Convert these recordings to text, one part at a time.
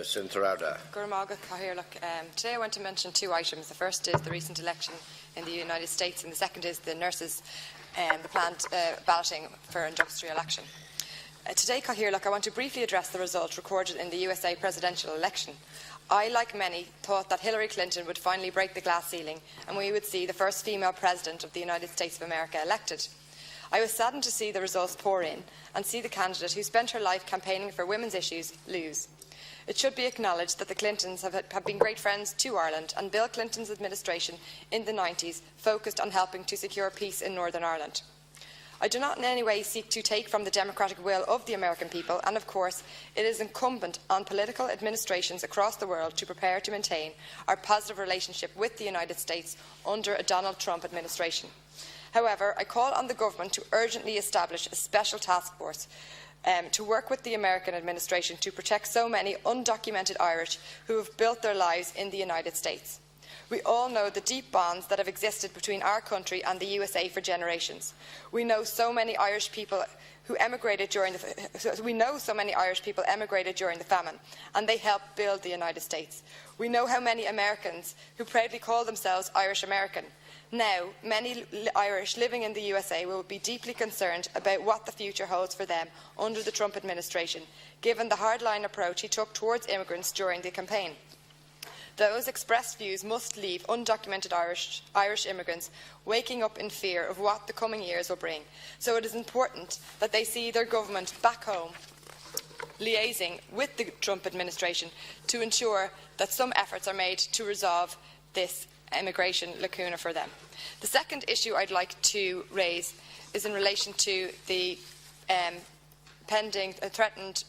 Senator Ardagh. Today I want to mention two items. The first is the recent election in the United States, and the second is the nurses and the planned balloting for industrial action. Today, I want to briefly address the result recorded in the USA presidential election. I, like many, thought that Hillary Clinton would finally break the glass ceiling and we would see the first female president of the United States of America elected. I was saddened to see the results pour in and see the candidate who spent her life campaigning for women's issues lose. It should be acknowledged that the Clintons have been great friends to Ireland, and Bill Clinton's administration in the 90s focused on helping to secure peace in Northern Ireland. I do not in any way seek to take from the democratic will of the American people, and of course it is incumbent on political administrations across the world to prepare to maintain our positive relationship with the United States under a Donald Trump administration. However, I call on the government to urgently establish a special task force to work with the American administration to protect so many undocumented Irish who have built their lives in the United States. We all know the deep bonds that have existed between our country and the USA for generations. We know so many Irish people who emigrated during the famine, and they helped build the United States. We know how many Americans who proudly call themselves Irish American. Now, many Irish living in the USA will be deeply concerned about what the future holds for them under the Trump administration, given the hardline approach he took towards immigrants during the campaign. Those expressed views must leave undocumented Irish immigrants waking up in fear of what the coming years will bring. So it is important that they see their government back home liaising with the Trump administration to ensure that some efforts are made to resolve this immigration lacuna for them. The second issue I'd like to raise is in relation to the threatened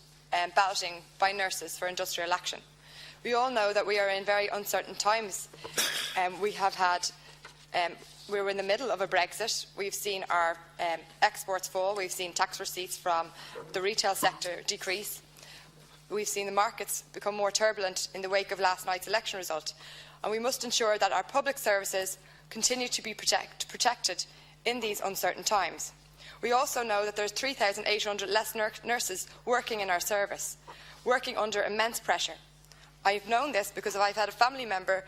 balloting by nurses for industrial action. We all know that we are in very uncertain times. We're in the middle of a Brexit. We've seen our exports fall. We've seen tax receipts from the retail sector decrease. We've seen the markets become more turbulent in the wake of last night's election result. And we must ensure that our public services continue to be protected in these uncertain times. We also know that there are 3,800 less nurses working in our service, working under immense pressure. I've known this because I've had a family member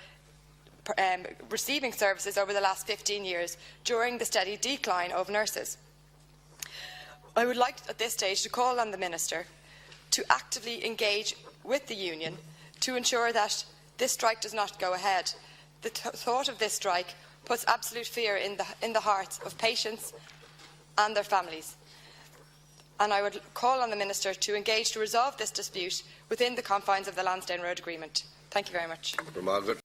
receiving services over the last 15 years during the steady decline of nurses. I would like at this stage to call on the Minister to actively engage with the union to ensure that this strike does not go ahead. The thought of this strike puts absolute fear in the hearts of patients and their families. And I would call on the Minister to engage to resolve this dispute within the confines of the Lansdowne Road Agreement. Thank you very much.